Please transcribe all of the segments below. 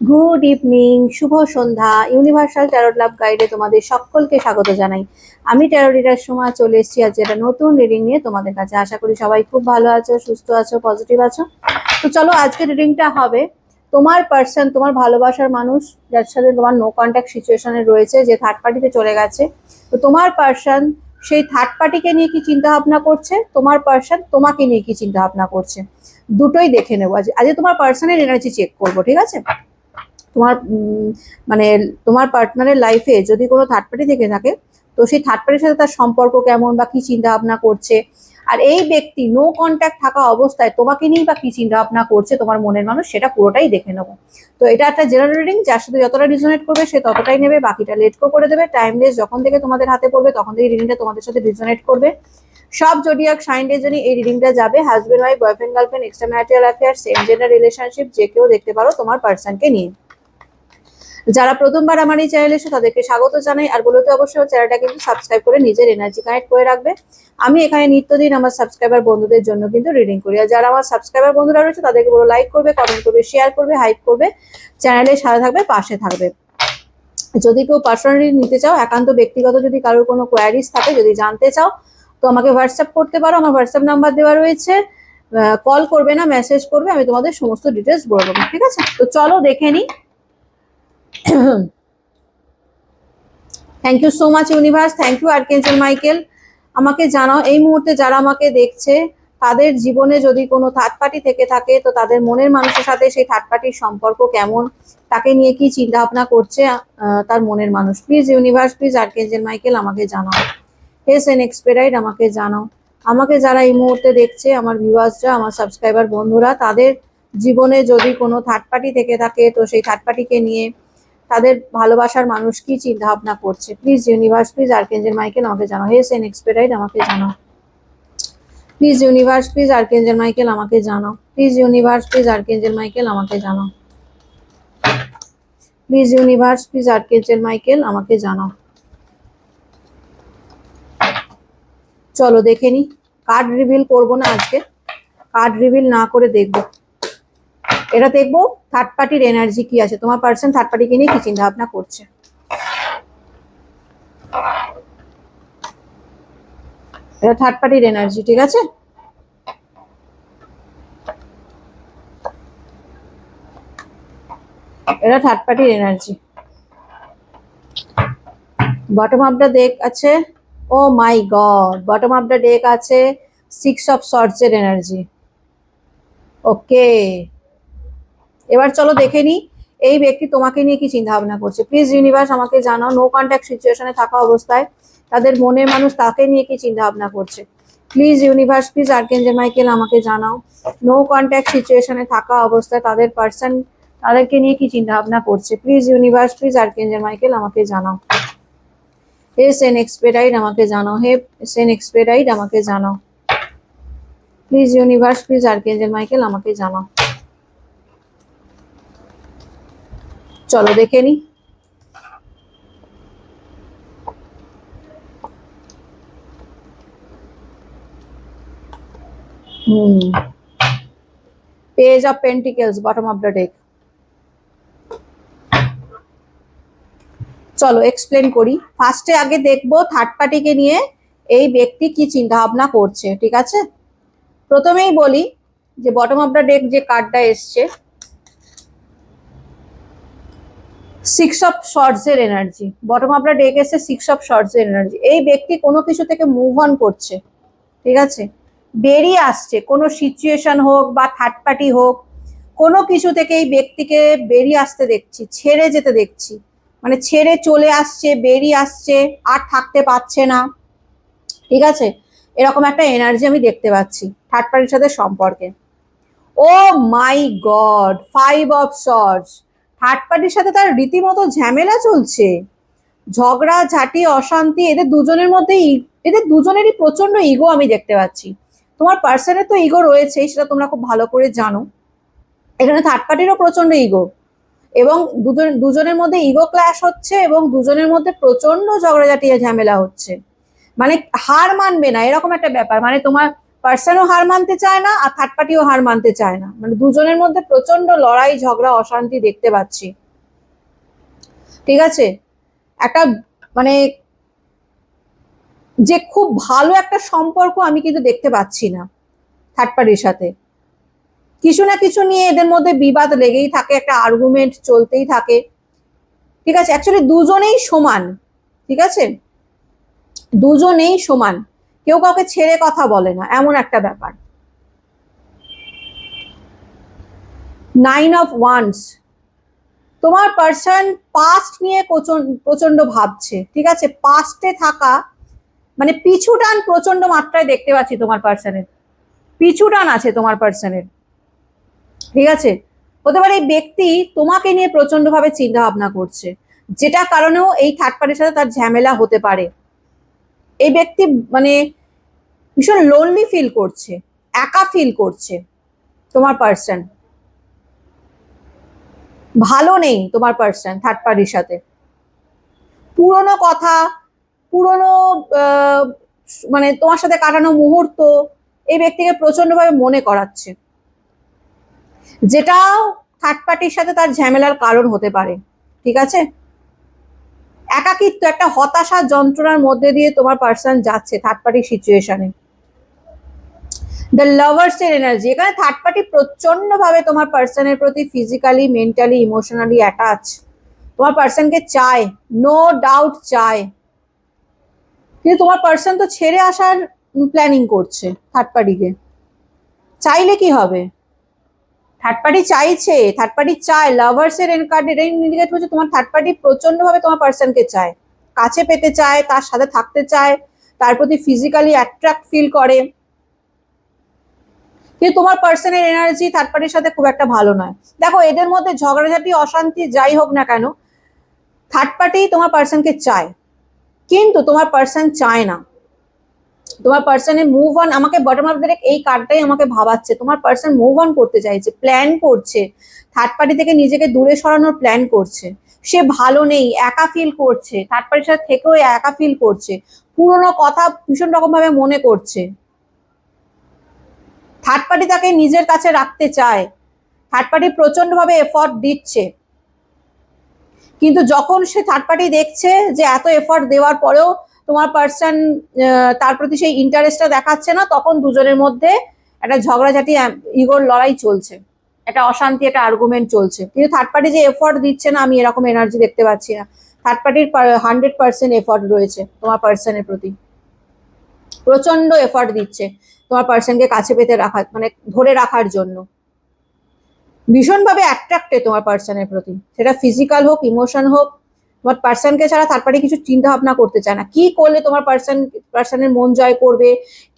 Good evening, শুভ সন্ধ্যা। Universal tarot লাভ গাইডে তোমাদের সকলকে স্বাগত জানাই। আমি ট্যারো রিডার সময় চলে এসেছি আজ একটা নতুন রিডিং নিয়ে তোমাদের কাছে। আশা করি সবাই খুব ভালো আছো, সুস্থ আছো, পজিটিভ আছো। তো চলো আজকে রিডিংটা হবে তোমার পার্সন, তোমার ভালোবাসার মানুষ যার সাথে তোমার নো কন্ট্যাক্ট সিচুয়েশনে রয়েছে, যে থার্ড পার্টিতে চলে গেছে। তো তোমার পার্সন সেই থার্ড পার্টিকে নিয়ে কি চিন্তা ভাবনা করছে, তোমার পার্সন তোমাকে নিয়ে কি চিন্তা ভাবনা করছে, দুটোই দেখে নেবো। আজকে তোমার পার্সনের এনার্জি চেক করবো, ঠিক আছে? তোমার মানে তোমার পার্টনারের লাইফে যদি কোনো থার্ড পার্টি থেকে থাকে, তো সেই থার্ড পার্টির সাথে তার সম্পর্ক কেমন বা কি চিন্তা ভাবনা করছে, আর এই ব্যক্তি নো কন্ট্যাক্ট থাকা অবস্থায় তোমাকে নিয়েই বা কি চিন্তা ভাবনা করছে তোমার মনের মানুষ, সেটা পুরোটাই দেখে নেবো। তো এটা একটা জেনারেল রিডিং, যার সাথে যতটা রিজনেট করবে সে ততটাই নেবে, বাকিটা লেটকো করে দেবে। টাইমলেস যখন থেকে তোমাদের হাতে পড়বে তখন থেকে রিডিংটা তোমাদের সাথে রিজনেট করবে। সব জোডিয়াক সাইনের জন্য এই রিডিংটা যাবে। Husband wife, boyfriend girlfriend, extra marital affair, same gender relationship, যে কেউ দেখতে পারো তোমার পার্সনকে নিয়ে। যারা প্রথমবার আমার এই চ্যানেলে এসে তাদেরকে স্বাগত জানাই, আর বলতে অবশ্যই চ্যানেলটা কিন্তু সাবস্ক্রাইব করে নিজের এনার্জি কানেক্ট করে রাখবে। আমি এখানে নিত্যদিন আমার সাবস্ক্রাইবার বন্ধুদের জন্য কিন্তু রিডিং করি, আর যারা আমার সাবস্ক্রাইবার বন্ধুরা রয়েছে তাদেরকে বলো লাইক করবে, কমেন্ট করবে, শেয়ার করবে, হাইপ করবে, চ্যানেলের সাথে থাকবে, পাশে থাকবে। যদি কেউ পার্সোনালি নিতে চাও, একান্ত ব্যক্তিগত যদি কারোর কোনো কোয়ারিজ থাকে, যদি জানতে চাও, তো আমাকে হোয়াটসঅ্যাপ করতে পারো। আমার হোয়াটসঅ্যাপ নাম্বার দেওয়া রয়েছে, কল করবে না, মেসেজ করবে, আমি তোমাদের সমস্ত ডিটেলস বলে দেবো, ঠিক আছে? তো চলো দেখে নিই। Thank you so much universe, thank you archangel Michael. আমাকে জানাও এই মুহূর্তে যারা আমাকে দেখছে, তাদের জীবনে যদি কোনো থার্ড পার্টি থেকে থাকে, তো তাদের মনের মানুষের সাথে সেই থার্ড পার্টির সম্পর্ক কেমন, তাকে নিয়ে কি চিন্তা ভাবনা করছে তার মনের মানুষ। প্লিজ ইউনিভার্স, প্লিজ আর্কেঞ্জেল মাইকেল আমাকে জানাও। হেস এন এক্সপেরাইট আমাকে জানাও। আমাকে যারা এই মুহূর্তে দেখছে, আমার ভিউয়ার্সরা, আমার সাবস্ক্রাইবার বন্ধুরা, তাদের জীবনে যদি কোনো থার্ড পার্টি থেকে থাকে, তো সেই থার্ড পার্টিকে নিয়ে তাদের ভালোবাসার মানুষ কি চিন্তা ভাবনা করছে। প্লিজ ইউনিভার্স, প্লিজ আর্কেঞ্জেল মাইকেল আমাকে জানাও। হেস এন এক্সপেরাইট আমাকে জানাও। প্লিজ ইউনিভার্স, প্লিজ আর্কেঞ্জেল মাইকেল আমাকে জানাও। প্লিজ ইউনিভার্স, প্লিজ আর্কেঞ্জেল মাইকেল আমাকে জানাও। প্লিজ ইউনিভার্স, প্লিজ আর্কেঞ্জেল মাইকেল আমাকে জানাও। চলো দেখে নি। কার্ড রিভিল করবো না আজকে, কার্ড রিভিল না করে দেখবো। এটা দেখবো থার্ড পার্টির এনার্জি কি আছে, তোমার পার্সন থার্ড পার্টিকে নিয়ে কি চিন্তা ভাবনা করছে। এটা থার্ড পার্টির এনার্জি, ঠিক আছে? এটা থার্ড পার্টির energy. Bottom of the deck আছে, oh my god, bottom of the deck আছে সিক্স অফ সর্টস এর এনার্জি। ওকে, এবার চলো দেখে নি এই ব্যক্তি তোমাকে নিয়ে কি চিন্তা ভাবনা করছে। প্লিজ ইউনিভার্স আমাকে জানাও, নো কন্ট্যাক্ট সিচুয়েশনে থাকা অবস্থায় তাদের মনের মানুষ তাকে নিয়ে কি চিন্তা ভাবনা করছে। প্লিজ ইউনিভার্স, প্লিজ আর্কেঞ্জেল মাইকেল আমাকে জানাও, নো কন্ট্যাক্ট সিচুয়েশনে থাকা অবস্থায় তাদের পার্সন তাদেরকে নিয়ে কি চিন্তা ভাবনা করছে। প্লিজ ইউনিভার্স, প্লিজ আর্কেঞ্জেল মাইকেল আমাকে জানাও। হে সেন এক্সপেরাইট আমাকে জানাও। হে সেন এক্সপেরাইট আমাকে জানাও। প্লিজ ইউনিভার্স, প্লিজ আর্কেঞ্জেল মাইকেল আমাকে জানাও। চলো দেখে নি। Page of pentacles, bottom of the day. চলো এক্সপ্লেন করি। ফার্স্টে আগে দেখবো থার্ড পার্টিকে নিয়ে এই ব্যক্তি কি চিন্তা ভাবনা করছে, ঠিক আছে? প্রথমেই বলি যে বটম অফ দ্য ডেক যে কার্ডটা এসছে, সিক্স অফ শর্টস এর energy. Bottom of the day এসছে সিক্স অফ শর্টস এর এনার্জি। এই ব্যক্তি কোনো কিছু থেকে মুভ অন করছে, ঠিক আছে? বেরিয়ে আসছে, কোনো সিচুয়েশন হোক বা থার্ড পার্টি হোক, কোনো কিছু থেকে এই ব্যক্তিকে বেরিয়ে আসতে দেখছি, ছেড়ে যেতে দেখছি। মানে ছেড়ে চলে আসছে, বেরিয়ে আসছে, আর থাকতে পারছে না, ঠিক আছে? এরকম একটা এনার্জি আমি দেখতে পাচ্ছি থার্ড পার্টির সাথে সম্পর্কে। Oh my god, five of swords. Third পার্টির সাথে তার রীতিমতো ঝামেলা চলছে, ঝগড়া ঝাঁটি, অশান্তি। এদের দুজনেরই প্রচন্ড ইগো আমি দেখতে পাচ্ছি। তোমার পার্সনের তো ইগো রয়েছেই, সেটা তোমরা খুব ভালো করে জানো। এখানে থার্ড পার্টিরও প্রচন্ড ইগো, এবং দুজনের মধ্যে ইগো ক্ল্যাশ হচ্ছে, এবং দুজনের মধ্যে প্রচন্ড ঝগড়াঝাটি ঝামেলা হচ্ছে। মানে হার মানবে না এরকম একটা ব্যাপার। মানে তোমার পার্সনও হার মানতে চায় না আর থার্ড পার্টিও হার মানতে চায় না, মানে দুজনের মধ্যে প্রচন্ড লড়াই ঝগড়া অশান্তি দেখতে পাচ্ছি। ঠিক আছে, একটা মানে যে খুব ভালো একটা সম্পর্ক আমি কিন্তু দেখতে পাচ্ছি না থার্ড পার্টির সাথে। কিছু না কিছু নিয়ে এদের মধ্যে বিবাদ লেগেই থাকে, একটা আর্গুমেন্ট চলতেই থাকে। ঠিক আছে, অ্যাকচুয়ালি দুজনেই সমান। ঠিক আছে, দুজনেই সমান, কেউ কাউকে ছেড়ে কথা বলে না, এমন একটা ব্যাপার। 9 অফ ওয়ান্স, তোমার পার্সন পাস্ট নিয়ে প্রচন্ড ভাবছে। ঠিক আছে, পাস্টে থাকা মানে পিছু টান প্রচন্ড মাত্রায় দেখতে পাচ্ছি তোমার পার্সনের, পিছু টান আছে তোমার পার্সনের। ঠিক আছে, হতে পারে এই ব্যক্তি তোমাকে নিয়ে প্রচন্ড ভাবে চিন্তা ভাবনা করছে, যেটা কারণেও এই থার্ড পার্টির সাথে তার ঝামেলা হতে পারে। এই ব্যক্তি মানে ভীষণ লোনলি ফিল করছে, একা ফিল করছে। তোমার পার্সন ভালো নেই, তোমার পার্সন থার্ড পার্টির সাথে পুরনো কথা, পুরনো মানে তোমার সাথে কাটানো মুহূর্ত এই ব্যক্তিকে প্রচন্ড ভাবে মনে করাচ্ছে, যেটাও থার্ড পার্টির সাথে তার ঝামেলার কারণ হতে পারে। ঠিক আছে, একাকিত্ব, একটা হতাশা যন্ত্রণার মধ্যে দিয়ে তোমার পার্সন যাচ্ছে থার্ড পার্টি সিচুয়েশনে। দ্য লাভার্স এর এনার্জি, এখানে থার্ড পার্টি প্রচন্ড ভাবে তোমার পার্সনের প্রতি ফিজিক্যালি মেন্টালি ইমোশনালি অ্যাটাচ, তোমার পার্সনকে চায়, নো ডাউট চায়, কিন্তু তোমার পার্সন তো ছেড়ে আসার প্ল্যানিং করছে থার্ড পার্টিকে। চাইলে কি হবে, থার্ড পার্টি চাইছে, থার্ড পার্টি চায়। লাভার্স এর কার্ড এটাই ইন্ডিকেট করছে তোমার থার্ড পার্টি প্রচন্ড ভাবে তোমার পার্সনকে চায়, কাছে পেতে চায়, তার সাথে থাকতে চায়, তার প্রতি ফিজিক্যালি অ্যাট্রাক্ট ফিল করে। কিন্তু তোমার পার্সনের এনার্জি থার্ড পার্টির সাথে খুব একটা ভালো নয়। দেখো, এদের মধ্যে ঝগড়াঝাটি অশান্তি যাই হোক না কেন, থার্ড পার্টি তোমার পার্সনকে চায়, কিন্তু তোমার পার্সন চায় না। তোমার পার্সনের মুভ অন, আমাকে বটম অফ দ্য ডেক এই কার্ডটাই আমাকে ভাবাচ্ছে, তোমার পার্সন মুভ অন করতে চাইছে, প্ল্যান করছে, থার্ড পার্টি থেকে নিজেকে দূরে সরানোর প্ল্যান করছে। সে ভালো নেই, একা ফিল করছে, থার্ড পার্টির সাথে থেকেও একা ফিল করছে, পুরোনো কথা ভীষণ রকম ভাবে মনে করছে। থার্ড পার্টি তাকে নিজের কাছে রাখতে চায়, থার্ড পার্টি প্রচন্ড ভাবে এফর্ট দিচ্ছে, কিন্তু যখন সে থার্ড পার্টি দেখছে যে এত এফর্ট দেওয়ার পরেও তোমার পার্সন তার প্রতি সেই ইন্টারেস্টটা দেখাচ্ছে না, তখন দুজনের মধ্যে একটা ঝগড়াঝাটি ইগোর লড়াই চলছে, একটা অশান্তি, একটা আর্গুমেন্ট চলছে। কিন্তু থার্ড পার্টি যে এফর্ট দিচ্ছে না, আমি এরকম এনার্জি দেখতে পাচ্ছি না। থার্ড পার্টির 100% এফর্ট রয়েছে তোমার পার্সনের প্রতি, প্রচন্ড এফর্ট দিচ্ছে তোমার পার্সনকে কাছে পেতে রাখার, মানে ধরে রাখার জন্য। ভীষণভাবে অ্যাট্রাক্টেড তোমার পার্সনের প্রতি, সেটা ফিজিক্যাল হোক, ইমোশন হোক। তোমার পার্সনকে ছাড়া থার্ড পার্টি কিছু চিন্তা ভাবনা করতে চায় না। কি করলে তোমার পার্সনের মন জয় করবে,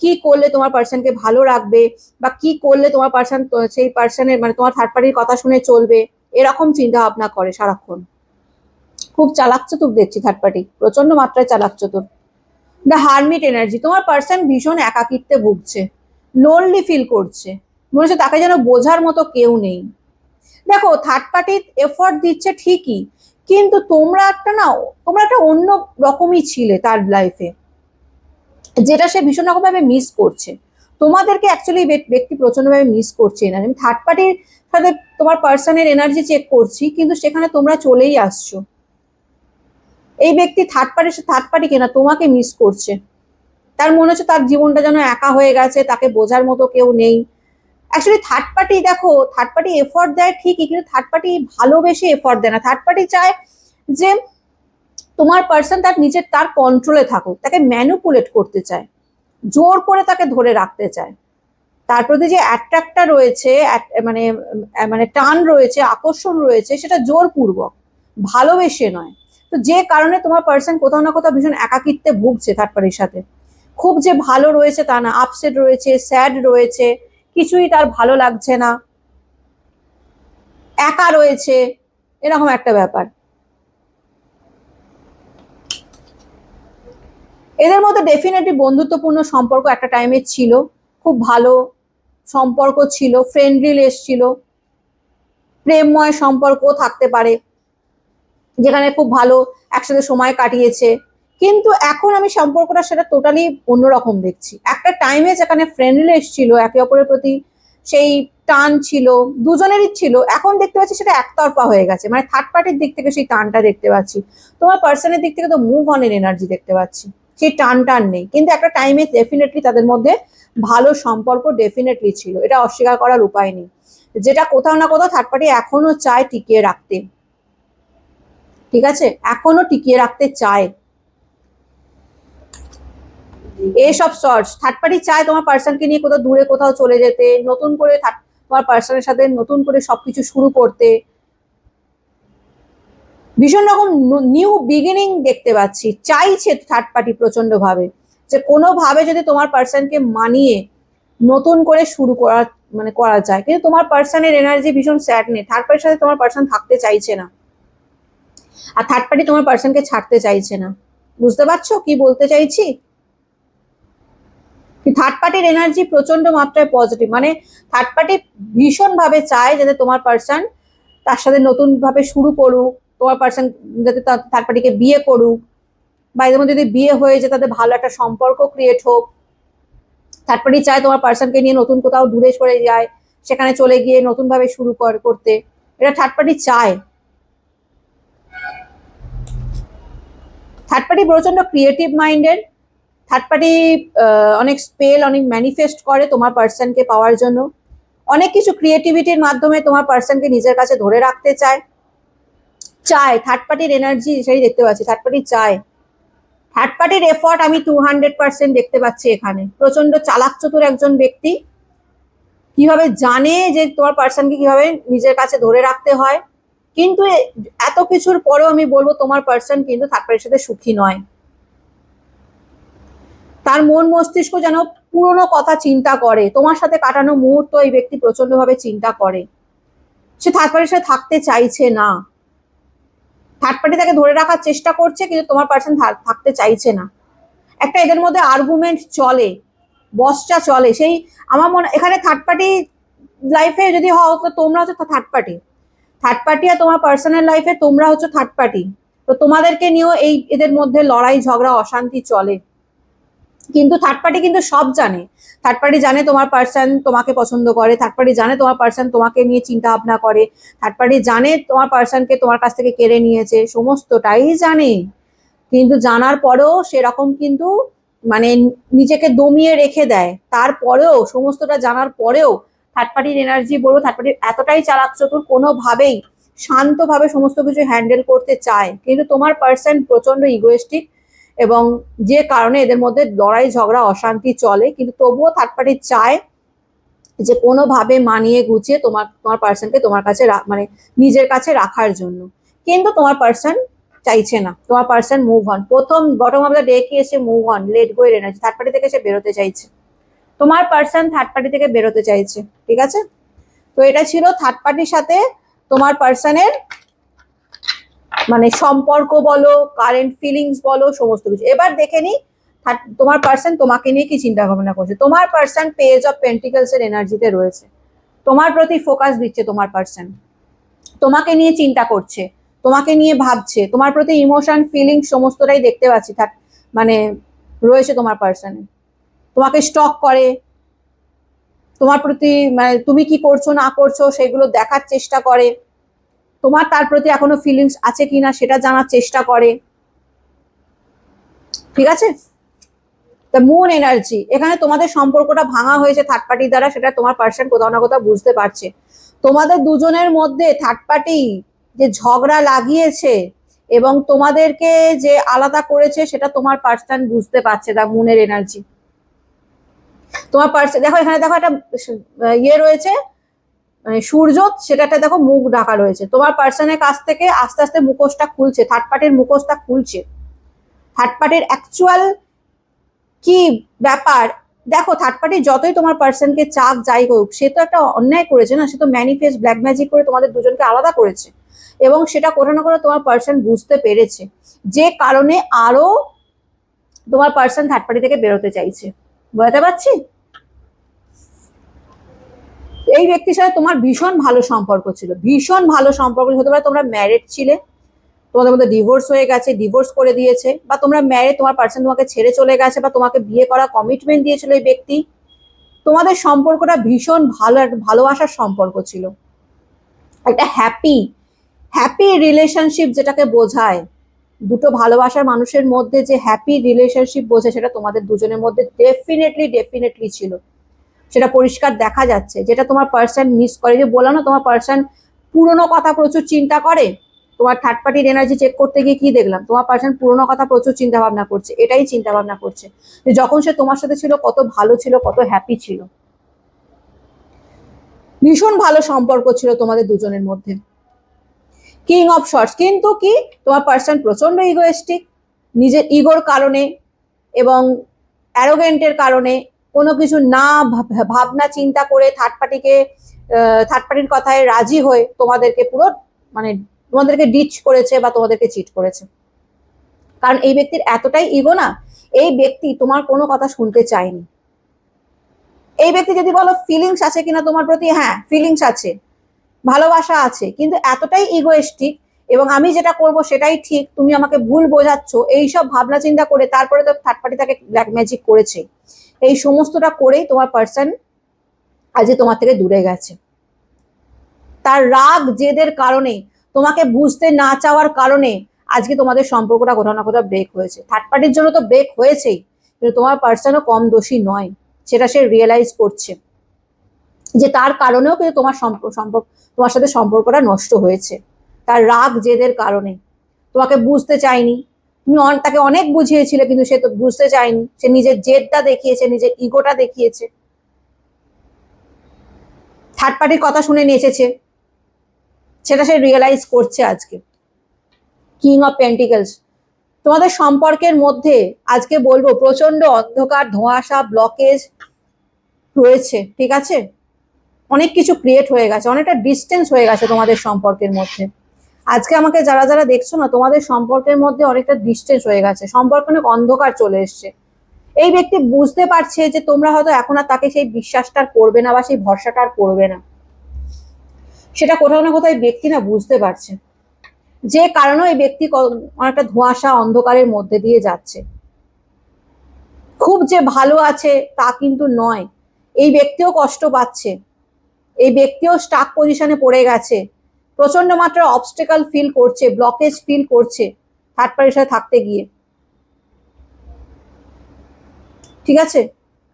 কি করলে তোমার পার্সনকে ভালো রাখবে, বা কি করলে তোমার পার্সন সেই পার্সনের মানে তোমার থার্ড পার্টির কথা শুনে চলবে, এরকম চিন্তা ভাবনা করে সারাক্ষণ। খুব চালাক চতুর দেখছি থার্ড পার্টি, প্রচন্ড মাত্রায় চালাক চতুর। দ্য হারমিট এনার্জি, তোমার পার্সন ভীষণ একাকিত্বে ভুগছে, লোনলি ফিল করছে, মনে হচ্ছে তাকে যেন বোঝার মতো কেউ নেই। দেখো, থার্ড পার্টি এফোর্ট দিচ্ছে ঠিকই, কিন্তু তোমরা একটা অন্য রকমই ছিলে তার লাইফে, যেটা সে ভীষণ রকম ভাবে মিস করছে। তোমাদেরকে অ্যাকচুয়ালি ব্যক্তি প্রচন্ডভাবে মিস করছে না। আমি থার্ড পার্টির সাথে তোমার পার্সনের এনার্জি চেক করছি, কিন্তু সেখানে তোমরা চলেই আসছো। এই ব্যক্তি থার্ড পার্টিকে না, তোমাকে মিস করছে। তার মনে হচ্ছে তার জীবনটা যেন একা হয়ে গেছে, তাকে বোঝার মতো কেউ নেই। অ্যাকচুয়ালি থার্ড পার্টি, দেখো, থার্ড পার্টি এফোর্ট দেয় ঠিকই, কিন্তু থার্ড পার্টি ভালোবেসে এফোর্ট দেয় না। থার্ড পার্টি চায় যে তোমার পার্সন তার কন্ট্রোলে থাকুক, তাকে ম্যানুপুলেট করতে চায়, জোর করে তাকে ধরে রাখতে চায়। তার প্রতি যে অ্যাট্রাক্টটা রয়েছে, মানে মানে টান রয়েছে, আকর্ষণ রয়েছে, সেটা জোরপূর্বক, ভালোবেসে নয়। তো যে কারণে তোমার পার্সন কোথাও না কোথাও ভীষণ একাকিত্বে ভুগছে থার্ড পার্টির সাথে। খুব যে ভালো রয়েছে তা না, আপসেট রয়েছে, স্যাড রয়েছে, কিছুই তার ভালো লাগছে না, একা রয়েছে, এরকম একটা ব্যাপার। এদের মধ্যে ডেফিনেটলি বন্ধুত্বপূর্ণ সম্পর্ক একটা টাইমে ছিল, খুব ভালো সম্পর্ক ছিল, ফ্রেন্ডলি ছিল, প্রেমময় সম্পর্ক থাকতে পারে, যেখানে খুব ভালো একসাথে সময় কাটিয়েছে। কিন্তু এখন আমি সম্পর্কটা সেটা টোটালি অন্যরকম দেখছি। একটা টাইমে যেখানে ফ্রেন্ডলি ছিল, একে অপরের প্রতি সেই টান ছিল, দুজনেরই ছিল, এখন দেখতে পাচ্ছি সেটা একতরফা হয়ে গেছে। মানে থার্ড পার্টির দিক থেকে সেই টানটা দেখতে পাচ্ছি। তোমার পার্সনের দিক থেকে তো মুভ অনের এনার্জি দেখতে পাচ্ছি, সেই টান টান নেই। কিন্তু একটা টাইমে ডেফিনেটলি তাদের মধ্যে ভালো সম্পর্ক ডেফিনেটলি ছিল, এটা অস্বীকার করার উপায় নেই। যেটা কোথাও না কোথাও থার্ড পার্টি এখনো চায় টিকিয়ে রাখতে, ঠিক আছে, এখনো টিকিয়ে রাখতে চায় এইসব শর্টস। থার্ড পার্টি চায় তোমার পার্সনকে নিয়ে কোথাও দূরে কোথাও চলে যেতে, নতুন করে তোমার পার্সনের সাথে নতুন করে সবকিছু শুরু করতে, ভীষণ রকম নিউ বিগিনিং দেখতে পাচ্ছি, চাইছে থার্ড পার্টি প্রচন্ড ভাবে যে কোনোভাবে যদি তোমার পার্সনকে মানিয়ে নতুন করে শুরু করা মানে করা যায়। কিন্তু তোমার পার্সনের এনার্জি ভীষণ স্যাড নেই, থার্ড পার্টির সাথে তোমার পার্সন থাকতে চাইছে না, আর থার্ড পার্টি তোমার পার্সনকে ছাড়তে চাইছে না। বুঝতে পারছো কি বলতে চাইছি? থার্ড পার্টির এনার্জি প্রচন্ড মাত্রায় পজিটিভ, মানে থার্ড পার্টি ভীষণ ভাবে চায় যাতে তোমার পার্সন তার সাথে নতুন ভাবে শুরু করুক, তোমার পার্সন যাতে থার্ড পার্টিকে বিয়ে করুক, বা এদের মধ্যে যদি বিয়ে হয়ে যায় তাদের ভালো একটা সম্পর্ক ক্রিয়েট হোক। থার্ড পার্টি চায় তোমার পার্সনকে নিয়ে নতুন কোথাও দূরে সরে যায়, সেখানে চলে গিয়ে নতুন ভাবে শুরু করতে, এটা থার্ড পার্টি চায়। থার্ড পার্টি প্রচন্ড ক্রিয়েটিভ মাইন্ডেড। থার্ড পার্টি অনেক স্পেল, অনেক ম্যানিফেস্ট করে তোমার পার্সনকে পাওয়ার জন্য, অনেক কিছু ক্রিয়েটিভিটির মাধ্যমে তোমার পার্সনকে নিজের কাছে ধরে রাখতে চায়। থার্ড পার্টির এনার্জি সেই দেখতে পাচ্ছি, থার্ড পার্টি চায়। থার্ড পার্টির এফর্ট আমি 200% দেখতে পাচ্ছি এখানে। প্রচন্ড চালাক চতুর একজন ব্যক্তি, কিভাবে জানে যে তোমার পার্সনকে কিভাবে নিজের কাছে ধরে রাখতে হয়। কিন্তু এত কিছুর পরেও আমি বলবো তোমার পার্সন কিন্তু থার্ড পার্টির সাথে সুখী নয়। তার মন মস্তিষ্ক যেন পুরনো কথা চিন্তা করে, তোমার সাথে কাটানো মুহূর্ত এই ব্যক্তি প্রচন্ড ভাবে চিন্তা করে, সে থার্ড পার্টির সাথে থাকতে চাইছে না। থার্ড পার্টি তাকে ধরে রাখার চেষ্টা করছে, কিন্তু তোমার পার্সন থাকতে চাইছে না। একটা এদের মধ্যে আর্গুমেন্ট চলে, বসটা চলে। সেই আমার মনে এখানে থার্ড পার্টি লাইফে যদি হও তো তোমরা হচ্ছে থার্ড পার্টি, থার্ড পার্টি আর তোমার পার্সোনাল লাইফে তোমরা হচ্ছে থার্ড পার্টি। তো তোমাদেরকে নিয়েও এই এদের মধ্যে লড়াই ঝগড়া অশান্তি চলে। কিন্তু থার্ড পার্টি কিন্তু সব জানে। থার্ড পার্টি জানে তোমার পার্সন তোমাকে পছন্দ করে, থার্ড পার্টি জানে তোমার পার্সন তোমাকে নিয়ে চিন্তা ভাবনা করে, থার্ড পার্টি জানে তোমার পার্সনকে তোমার কাছ থেকে কেড়ে নিয়েছে, সমস্তটাই জানে। কিন্তু জানার পরেও সেরকম কিন্তু মানে নিজেকে দমিয়ে রেখে দেয়। তারপরেও সমস্তটা জানার পরেও থার্ড পার্টির এনার্জি বলবো, থার্ড পার্টির এতটাই চালাক চতুর, কোনোভাবেই শান্তভাবে সমস্ত কিছু হ্যান্ডেল করতে চায়। কিন্তু তোমার পার্সন প্রচন্ড ইগোয়েস্টিক, এবং যে কারণে এদের মধ্যে লড়াই ঝগড়া অশান্তি চলে। কিন্তু তবুও থার্ড পার্টি চায় যে কোনোভাবে মানিয়ে গুছিয়ে তোমার পার্সনকে তোমার কাছে মানে নিজের কাছে রাখার জন্য। কিন্তু তোমার পার্সন চাইছে না, তোমার পার্সন মুভ অন। প্রথম বটম অফ দ্য ডে কি এসে মুভ অন, লেট গো এর এনার্জি, থার্ড পার্টি থেকে সে বেরোতে চাইছে। তোমার পার্সন থার্ড পার্টি থেকে বেরোতে চাইছে, ঠিক আছে। তো এটা ছিল থার্ড পার্টির সাথে তোমার পার্সনের মানে সম্পর্ক বলো, কারেন্ট ফিলিংস বলো, সমস্ত কিছু। এবার দেখে নি তোমার পার্সন তোমাকে নিয়ে কি চিন্তা ভাবনা করছে। তোমার পার্সন পেজ অফ পেন্টিকলস এর এনার্জিতে রয়েছে, তোমার প্রতি ফোকাস দিচ্ছে। তোমার পার্সন তোমাকে নিয়ে চিন্তা করছে, তোমাকে নিয়ে ভাবছে, তোমার প্রতি ইমোশন ফিলিংস সমস্তটাই দেখতে পাচ্ছি মানে রয়েছে তোমার পার্সনে। তোমাকে স্টক করে, তোমার প্রতি মানে তুমি কি করছো না করছো সেগুলো দেখার চেষ্টা করে, তোমার তার প্রতি এখনো ফিলিংস আছে কিনা সেটা জানার চেষ্টা করে, ঠিক আছে। দ্য মুন এনার্জি, এখানে তোমাদের সম্পর্কটা ভাঙা হয়েছে থার্ড পার্টির দ্বারা, সেটা তোমার পার্সন কোথাও না কোথাও বুঝতে পারছে। তোমাদের দুজনের মধ্যে থার্ড পার্টি যে ঝগড়া লাগিয়েছে এবং তোমাদেরকে যে আলাদা করেছে সেটা তোমার পার্সন বুঝতে পারছে। দ্য মুনের এনার্জি তোমার পার্সন, দেখো এখানে দেখো একটা ইয়ে রয়েছে সূর্য, সেটাতে দেখো মুখ ঢাকা রয়েছে। তোমার পার্সনের কাছ থেকে আস্তে আস্তে মুখোশটা খুলছে, থার্ড পার্টির মুখোশটা খুলছে। থার্ড পার্টির অ্যাকচুয়াল কি ব্যাপার দেখো, থার্ড পার্টি যতই তোমার পার্সনকে চাপ যাই হোক, সে তো একটা অন্যায় করেছে না, সে তো ম্যানিফেস্ট ব্ল্যাক ম্যাজিক করে তোমাদের দুজনকে আলাদা করেছে, এবং সেটা কোথাও না কোথাও তোমার পার্সন বুঝতে পেরেছে, যে কারণে আরো তোমার পার্সন থার্ড পার্টি থেকে বেরোতে চাইছে। বুঝতে পারছি? এই ব্যক্তির সাথে তোমার ভীষণ ভালো সম্পর্ক ছিল, ভীষণ ভালো সম্পর্ক, হতে পারে তোমরা ম্যারিড ছিলে, তোমাদের মধ্যে ডিভোর্স হয়ে গেছে, ডিভোর্স করে দিয়েছে, বা তোমরা ম্যারেড, তোমার পার্সন তোমাকে ছেড়ে চলে গেছে, বা তোমাকে বিয়ে করা কমিটমেন্ট দিয়েছিল এই ব্যক্তি। তোমাদের সম্পর্কটা ভীষণ ভালো, একটা ভালোবাসার সম্পর্ক ছিল, একটা হ্যাপি হ্যাপি রিলেশনশিপ যেটাকে বোঝায়। দুটো ভালোবাসার মানুষের মধ্যে যে হ্যাপি রিলেশনশিপ বোঝায়, সেটা তোমাদের দুজনের মধ্যে ডেফিনেটলি ডেফিনেটলি ছিল। সেটা পরিষ্কার দেখা যাচ্ছে। যেটা তোমার পার্সন মিস করে, যে বললাম না তোমার পার্সন পুরনো কথা প্রচুর চিন্তা করে। তোমার থার্ড পার্টির এনার্জি চেক করতে গিয়ে কি দেখলাম, তোমার পার্সন পুরনো কথা প্রচুর চিন্তা ভাবনা করছে। এটাই চিন্তা ভাবনা করছে যে যখন সে তোমার সাথে ছিল কত ভালো ছিল, কত হ্যাপি ছিল, ভীষণ ভালো সম্পর্ক ছিল তোমাদের দুজনের মধ্যে। কিং অফ শর্টস, কিন্তু কি তোমার পার্সন প্রচন্ড ইগোয়েস্টিক, নিজের ইগোর কারণে এবং অ্যারোগেন্টের কারণে কোনো কিছু না ভাবনা চিন্তা করে থার্ড পার্টির কথায় রাজি হয়ে তোমাদেরকে পুরো মানে তোমাদেরকে ডিচ করেছে বা তোমাদেরকে চিট করেছে। কারণ এই ব্যক্তির এতটাই ইগো না, এই ব্যক্তি তোমার কোনো কথা শুনতে চায়নি। এই ব্যক্তি যদি বলো ফিলিংস আছে কিনা তোমার প্রতি, হ্যাঁ ফিলিংস আছে, ভালোবাসা আছে, কিন্তু এতটাই ইগোয়েস্টিক এবং আমি যেটা করব সেটাই ঠিক, তুমি আমাকে ভুল বোঝাচ্ছ, এইসব ভাবনা চিন্তা করে তারপরে তো থার্ড পার্টি তাকে ব্ল্যাক ম্যাজিক করেছে। এই সমস্তটা করেই তোমার পার্সন আজকে তোমার থেকে দূরে গেছে। তার রাগ জেদের কারণে, তোমাকে বুঝতে না চাওয়ার কারণে আজকে তোমাদের সম্পর্কটা কোথাও না কোথাও ব্রেক হয়েছে। থার্ড পার্টির জন্য তো ব্রেক হয়েছেই, কিন্তু তোমার পার্সনও কম দোষী নয়, সেটা সে রিয়েলাইজ করছে যে তার কারণেও কিন্তু তোমার সাথে সম্পর্কটা নষ্ট হয়েছে। তার রাগ জেদের কারণে তোমাকে বুঝতে চায়নি, তুমি তাকে অনেক বুঝিয়েছিলে কিন্তু সে তো বুঝতে চায়নি, সে নিজের জেদটা দেখিয়েছে, নিজের ইগোটা দেখিয়েছে, থার্ড পার্টির কথা শুনে নেচেছে, সেটা সে রিয়েলাইজ করছে আজকে। কিং অফ পেন্টিকলস, তোমাদের সম্পর্কের মধ্যে আজকে বলবো প্রচন্ড অন্ধকার, ধোঁয়াশা, ব্লকেজ রয়েছে, ঠিক আছে? অনেক কিছু ক্রিয়েট হয়ে গেছে, অনেকটা ডিস্টেন্স হয়ে গেছে তোমাদের সম্পর্কের মধ্যে। আজকে আমাকে যারা যারা দেখছো না, তোমাদের সম্পর্কের মধ্যে অনেকটা ডিস্টেন্স হয়ে গেছে, সম্পর্কে অনেক অন্ধকার চলে এসছে। এই ব্যক্তি বুঝতে পারছে যে তোমরা হয়তো এখন আর তাকে সেই বিশ্বাসটা করবে না বা সেই ভরসাটা আর করবে না, সেটা কোথাও না কোথাও ব্যক্তি না বুঝতে পারছে, যে কারণে এই ব্যক্তি অনেকটা ধোঁয়াশা অন্ধকারের মধ্যে দিয়ে যাচ্ছে। খুব যে ভালো আছে তা কিন্তু নয়, এই ব্যক্তিও কষ্ট পাচ্ছে, এই ব্যক্তিও স্টাক পজিশনে পড়ে গেছে, প্রচন্ড মাত্রার অবস্টেকাল ফিল করছে, ব্লকেজ ফিল করছে থার্ড পার্টির সাথে থাকতে গিয়ে, ঠিক আছে?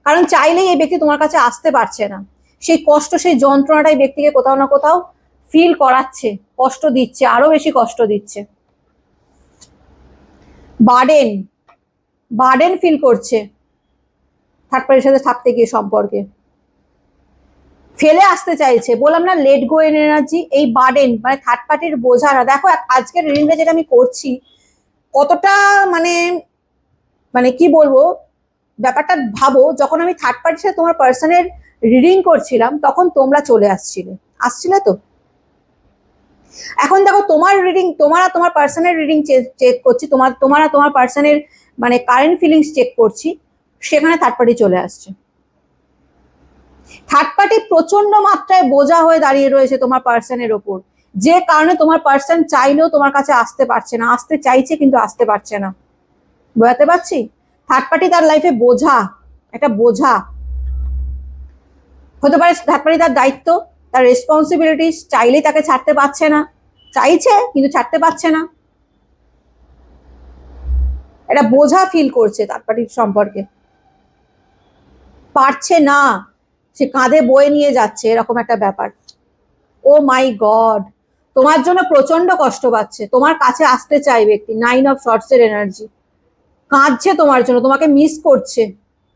কারণ চাইলেই এই ব্যক্তি তোমার কাছে আসতে পারছে না, সেই কষ্ট, সেই যন্ত্রণাটাই ব্যক্তিকে কোথাও না কোথাও ফিল করাচ্ছে, কষ্ট দিচ্ছে, আরো বেশি কষ্ট দিচ্ছে। বার্ডেন বার্ডেন ফিল করছে থার্ড পার্টির সাথে থাকতে গিয়ে, সম্পর্কে ফেলে আসতে চাইছে। বললাম না লেট গো এনার্জি, এই বার্ডেন মানে থার্ড পার্টির বোঝাটা দেখো। আজকের রিডিংটা যেটা আমি করছি কতটা মানে মানে কি বলবো, ব্যাপারটা ভাবো, যখন আমি থার্ড পার্টির সাথে তোমার পার্সনের রিডিং করছিলাম তখন তোমরা চলে আসছিলে তো। এখন দেখো তোমার রিডিং, তোমার পার্সনের রিডিং চেক করছি, তোমার পার্সনের মানে কারেন্ট ফিলিংস চেক করছি, সেখানে থার্ড পার্টি চলে আসছে। থার্ড পার্টি প্রচন্ড মাত্রায় বোঝা হয়ে দাঁড়িয়ে রয়েছে তোমার পার্সনের ওপর, যে কারণে তোমার পার্সন চাইলেও তোমার কাছে আসতে পারছে না, আসতে চাইছে কিন্তু আসতে পারছে না। বোঝাতে পারছি? থার্ড পার্টি তার লাইফে বোঝা, একটা বোঝা হতে পারে। থার্ড পার্টি তার দায়িত্ব, তার রেসপন্সিবিলিটি, চাইলেই তাকে ছাড়তে পারছে না, চাইছে কিন্তু ছাড়তে পারছে না, একটা বোঝা ফিল করছে থার্ড পার্টির সম্পর্কে, পারছে না, সে কাঁধে বয়ে নিয়ে যাচ্ছে, এরকম একটা ব্যাপার। ও মাই গড, তোমার জন্য প্রচন্ড কষ্ট পাচ্ছে, তোমার কাছে আসতে চাই ব্যক্তি, 9 অফ শর্টস এর এনার্জি, কাঁদছে তোমার জন্য, তোমাকে মিস করছে,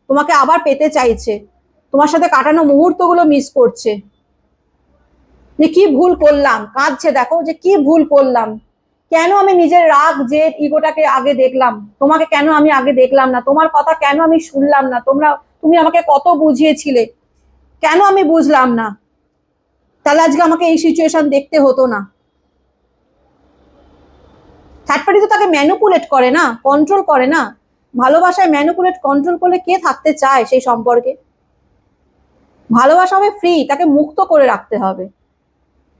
তোমাকে আবার পেতে চাইছে, তোমার সাথে কাটানো মুহূর্তগুলো মিস করছে, যে কি ভুল করলাম, কাঁদছে দেখো যে কি ভুল করলাম, কেন আমি নিজের রাগ যে ইগোটাকে আগে দেখলাম, তোমাকে কেন আমি আগে দেখলাম না, তোমার কথা কেন আমি শুনলাম না, তুমি আমাকে কত বুঝিয়েছিলে, কেন আমি বুঝলাম না, তাহলে আজকে আমাকে এই সিচুয়েশন দেখতে হতো না। থার্ড পার্টি তো তাকে ম্যানুপুলেট করে না, কন্ট্রোল করে না। ভালোবাসায় ম্যানুপুলেট কন্ট্রোল করলে কে থাকতে চায় সেই সম্পর্কে? ভালোবাসা হবে ফ্রি, তাকে মুক্ত করে রাখতে হবে।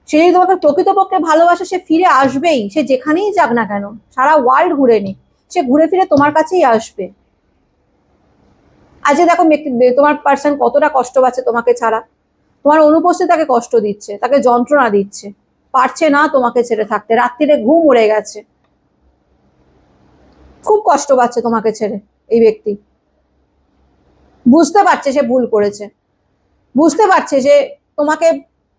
সে যদি তোমাকে প্রকৃতপক্ষে ভালোবাসে সে ফিরে আসবেই, সে যেখানেই যাক না কেন, সারা ওয়ার্ল্ড ঘুরে নিক, সে ঘুরে ফিরে তোমার কাছেই আসবে। আজকে দেখো তোমার পার্সন কতটা কষ্ট পাচ্ছে তোমাকে ছাড়া, তোমার অনুপস্থিতি তাকে কষ্ট দিচ্ছে, তাকে যন্ত্রণা দিচ্ছে, পারছে না তোমাকে ছেড়ে থাকতে, রাত্রিরে ঘুম উড়ে গেছে, খুব কষ্ট পাচ্ছে তোমাকে ছেড়ে এই ব্যক্তি। বুঝতে পারছে সে ভুল করেছে, বুঝতে পারছে যে তোমাকে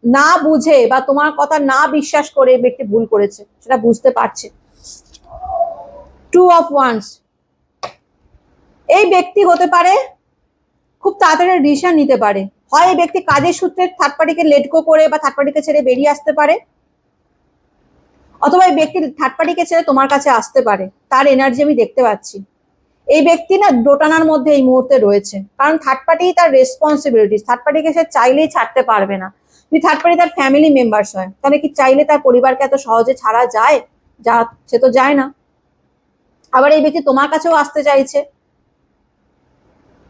না বুঝে বা তোমার কথা না বিশ্বাস করে এই ব্যক্তি ভুল করেছে, সেটা বুঝতে পারছে। 2 অফ ওয়ান্স, এই ব্যক্তি হতে পারে খুব তাড়াতাড়ি ডিসিশন নিতে পারে, হয় এই ব্যক্তি কাজের সূত্রে থার্ড পার্টিকে লেট গো করে বা থার্ড পার্টিকে ছেড়ে বেরিয়ে আসতে পারে, অথবা এই ব্যক্তি থার্ড পার্টিকে ছেড়ে তোমার কাছে আসতে পারে। তার এনার্জি আমি দেখতে পাচ্ছি। এই ব্যক্তি না দোটানার মধ্যে এই মুহূর্তে রয়েছে, কারণ থার্ড পার্টি তার রেসপন্সিবিলিটি, থার্ড পার্টিকে সে চাইলেই ছাড়তে পারবে না। যদি থার্ড পার্টি তার ফ্যামিলি মেম্বার্স হয় তাহলে কি চাইলে তার পরিবারকে এত সহজে ছাড়া যায়? যা সে তো যায় না। আবার এই ব্যক্তি তোমার কাছেও আসতে চাইছে,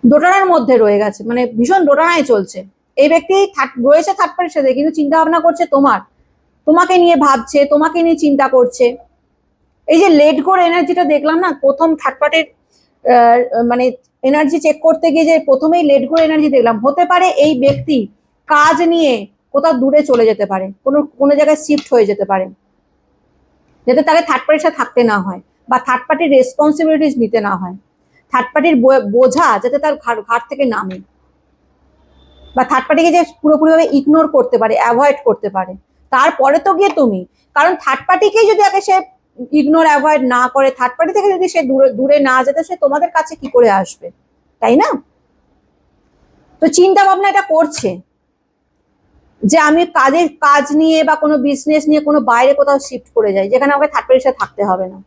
দোটানার মধ্যে রয়ে গেছে, মানে ভীষণ দোটানায় চলছে। এই ব্যক্তি রয়েছে থার্ড পার্টির সাথে, কিন্তু চিন্তা ভাবনা করছে তোমাকে নিয়ে ভাবছে, তোমাকে নিয়ে চিন্তা করছে। এই যে লেট গোর এনার্জিটা দেখলাম না, প্রথম থার্ড পার্টির মানে এনার্জি চেক করতে গিয়ে যে প্রথমেই লেট গোর এনার্জি দেখলাম, হতে পারে এই ব্যক্তি কাজ নিয়ে কোথাও দূরে চলে যেতে পারে, কোনো জায়গায় শিফট হয়ে যেতে পারে, যাতে তাকে থার্ড পার্টির সাথে থাকতে না হয় বা থার্ড পার্টির রেসপন্সিবিলিটিস নিতে না হয়, থার্ড পার্টির বোঝা যাতে তার ঘাট থেকে নামে, বা থার্ড পার্টিকে যে পুরোপুরিভাবে ইগনোর করতে পারে, অ্যাভয়েড করতে পারে। তারপরে তো গিয়ে তুমি, কারণ থার্ড পার্টিকেই যদি আগে সে ইগনোর অ্যাভয়েড না করে, থার্ড পার্টি থেকে যদি সে দূরে দূরে না যেতে, সে তোমাদের কাছে কি করে আসবে, তাই না? তো চিন্তা ভাবনা এটা করছে যে আমি কাজ নিয়ে বা কোনো বিজনেস নিয়ে কোনো বাইরে কোথাও শিফট করে যাই, যেখানে আমাকে থার্ড পার্টির সাথে থাকতে হবে না।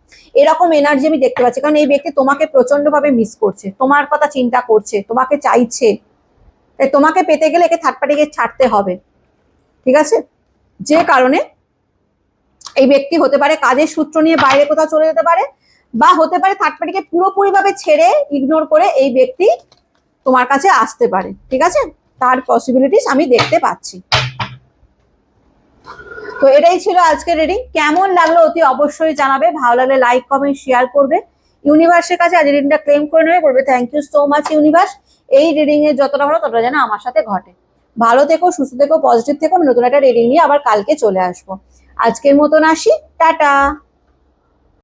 এরকম এনার্জি আমি দেখতে পাচ্ছি, কারণ এই ব্যক্তি তোমাকে প্রচন্ড ভাবে মিস করছে, তোমার কথা চিন্তা করছে, তোমাকে চাইছে। তাই তোমাকে পেতে গেলে একে থার্ড পার্টিকে ছাড়তে হবে, ঠিক আছে? যে কারণে এই ব্যক্তি হতে পারে কাজের সূত্র নিয়ে বাইরে কোথাও চলে যেতে পারে, বা হতে পারে থার্ড পার্টিকে পুরোপুরিভাবে ছেড়ে ইগনোর করে এই ব্যক্তি তোমার কাছে আসতে পারে, ঠিক আছে? তার পসিবিলিটিস আমি দেখতে পাচ্ছি। তো এটাই ছিল আজকের রিডিং। কেমন লাগলো অতি অবশ্যই জানাবে, ভালো লাগলে লাইক কমেন্ট শেয়ার করবে। ইউনিভার্সের কাছে আজ রিডিংটা ক্লেম করে নেবে, বলবে thank you so much universe, এই রিডিং এর যতটা ভালো ততটা যেন আমার সাথে ঘটে। ভালো থেকো, সুস্থ থেকো, পজিটিভ থেকো। নতুন একটা রিডিং নিয়ে আবার কালকে চলে আসবো। আজকের মতন আসি, টাটা।